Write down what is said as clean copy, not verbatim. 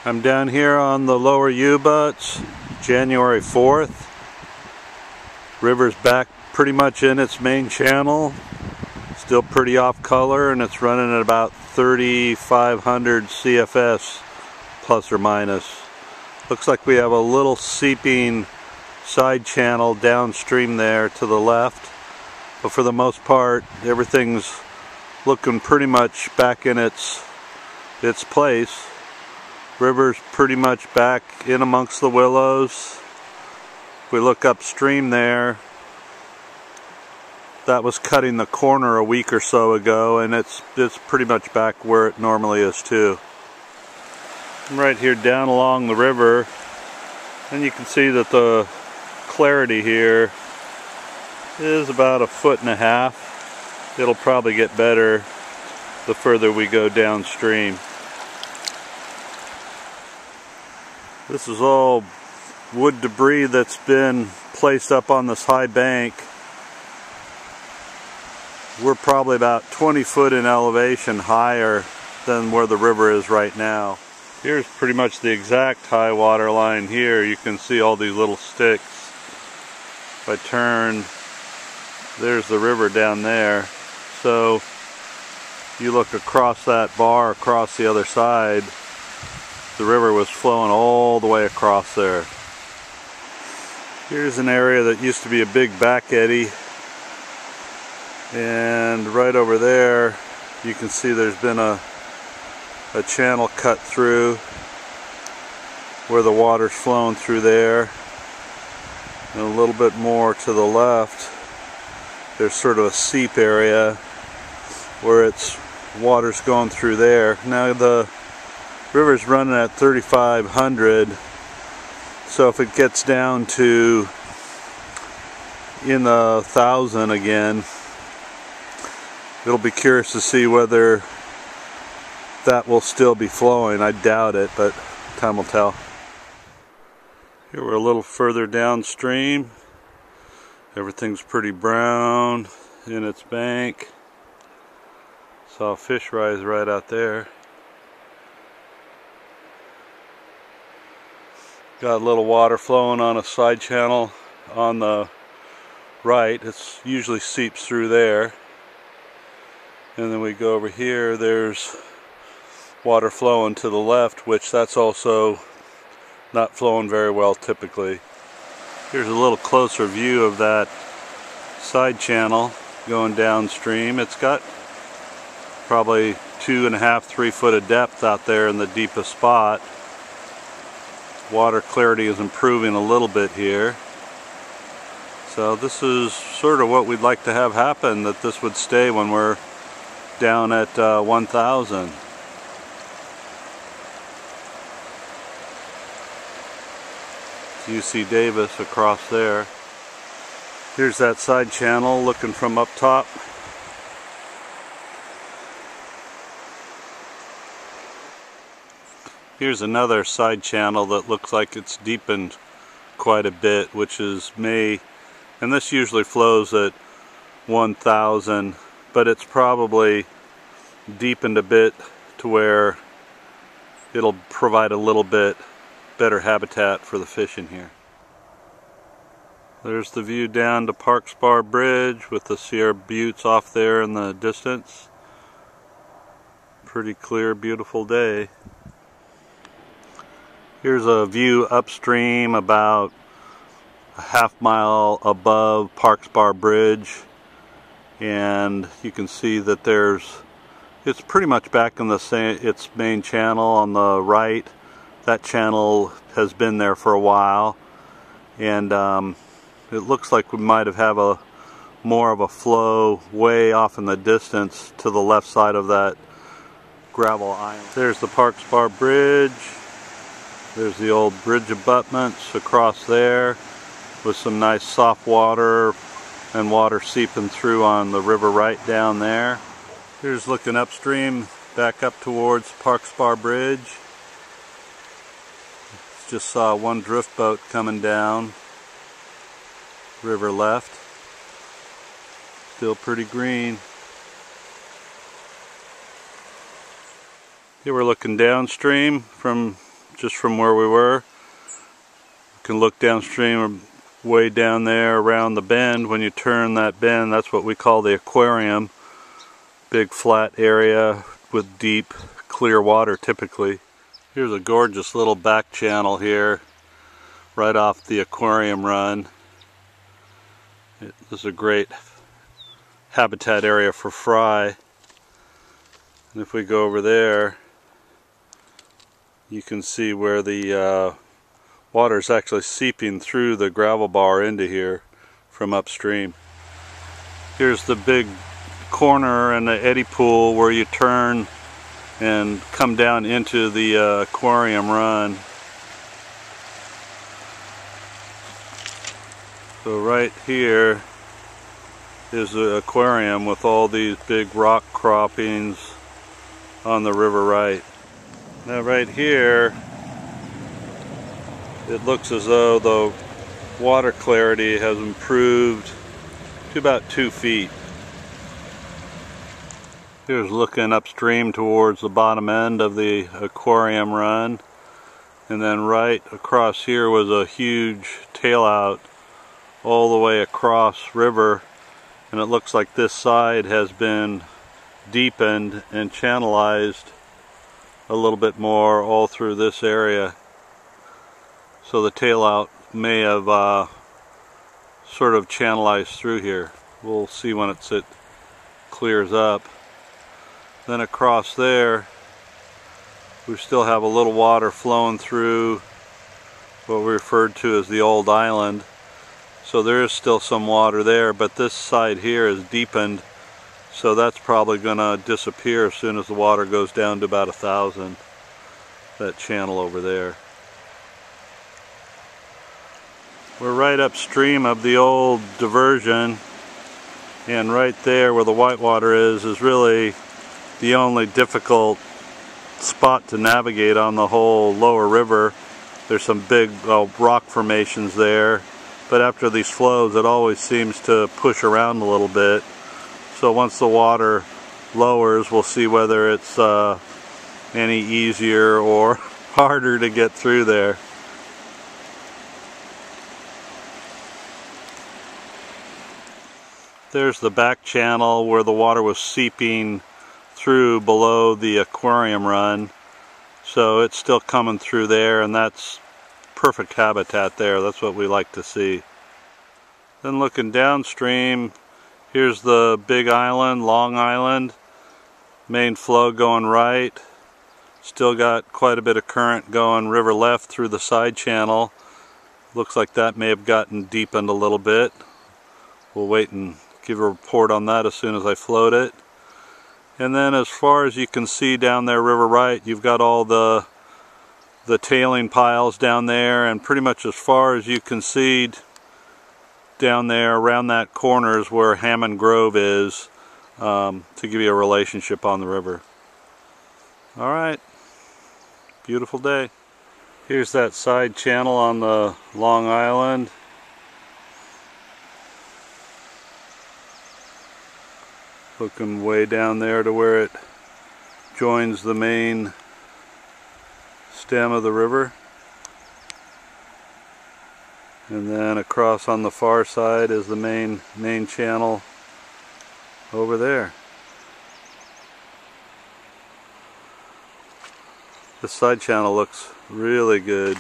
I'm down here on the lower Yuba. It's January 4th. River's back pretty much in its main channel. Still pretty off color, and it's running at about 3,500 CFS plus or minus. Looks like we have a little seeping side channel downstream there to the left, but for the most part everything's looking pretty much back in its place. River's pretty much back in amongst the willows. If we look upstream there, that was cutting the corner a week or so ago, and it's pretty much back where it normally is too. I'm right here down along the river, and you can see that the clarity here is about 1.5 feet. It'll probably get better the further we go downstream. This is all wood debris that's been placed up on this high bank. We're probably about 20 foot in elevation higher than where the river is right now. Here's pretty much the exact high water line here. You can see all these little sticks. If I turn, there's the river down there. So you look across that bar across the other side, the river was flowing all the way across there. Here's an area that used to be a big back eddy, and right over there you can see there's been a channel cut through where the water's flowing through there, and a little bit more to the left there's sort of a seep area where it's water's going through there. Now the river's running at 3,500, so if it gets down to in the 1,000 again, it'll be curious to see whether that will still be flowing. I doubt it, but time will tell. Here we're a little further downstream. Everything's pretty brown in its bank. Saw a fish rise right out there. Got a little water flowing on a side channel on the right. It usually seeps through there. And then we go over here, there's water flowing to the left, which that's also not flowing very well typically. Here's a little closer view of that side channel going downstream. It's got probably 2.5 to 3 foot of depth out there in the deepest spot. Water clarity is improving a little bit here. So this is sort of what we'd like to have happen, that this would stay when we're down at 1,000. UC Davis across there. Here's that side channel looking from up top. Here's another side channel that looks like it's deepened quite a bit, which is May, and this usually flows at 1,000, but it's probably deepened a bit to where it'll provide a little bit better habitat for the fish in here. There's the view down to Parks Bar Bridge with the Sierra Buttes off there in the distance. Pretty clear, beautiful day. Here's a view upstream about a ½ mile above Parks Bar Bridge, and you can see that it's pretty much back in its main channel on the right. That channel has been there for a while, and it looks like we might have more of a flow way off in the distance to the left side of that gravel island. There's the Parks Bar Bridge. There's the old bridge abutments across there with some nice soft water and water seeping through on the river right down there. Here's looking upstream back up towards Parks Bar Bridge. Just saw one drift boat coming down river left. Still pretty green. Here we're looking downstream from just from where we were. You can look downstream way down there around the bend. When you turn that bend, that's what we call the aquarium. Big flat area with deep clear water typically. Here's a gorgeous little back channel here right off the aquarium run. This is a great habitat area for fry. And if we go over there, you can see where the water is actually seeping through the gravel bar into here from upstream. Here's the big corner and the eddy pool where you turn and come down into the aquarium run. So right here is the aquarium with all these big rock croppings on the river right. Now right here, it looks as though the water clarity has improved to about 2 feet. Here's looking upstream towards the bottom end of the aquarium run. And then right across here was a huge tail out all the way across river. And it looks like this side has been deepened and channelized a little bit more all through this area. So the tail out may have sort of channelized through here. We'll see when it clears up. Then across there we still have a little water flowing through what we referred to as the old island. So there is still some water there, but this side here is deepened, so that's probably going to disappear as soon as the water goes down to about 1,000, that channel over there. We're right upstream of the old diversion, and right there where the whitewater is really the only difficult spot to navigate on the whole lower river. There's some big rock formations there, but after these flows it always seems to push around a little bit. So once the water lowers, we'll see whether it's any easier or harder to get through there. There's the back channel where the water was seeping through below the aquarium run. So it's still coming through there, and that's perfect habitat there. That's what we like to see. Then looking downstream, here's the big island, Long Island. Main flow going right. Still got quite a bit of current going river left through the side channel. Looks like that may have gotten deepened a little bit. We'll wait and give a report on that as soon as I float it. And then as far as you can see down there river right, you've got all the tailing piles down there, and pretty much as far as you can see down there around that corner is where Hammond Grove is, to give you a relationship on the river. Alright, beautiful day. Here's that side channel on the Long Island. Looking way down there to where it joins the main stem of the river. And then across on the far side is the main channel over there. This side channel looks really good.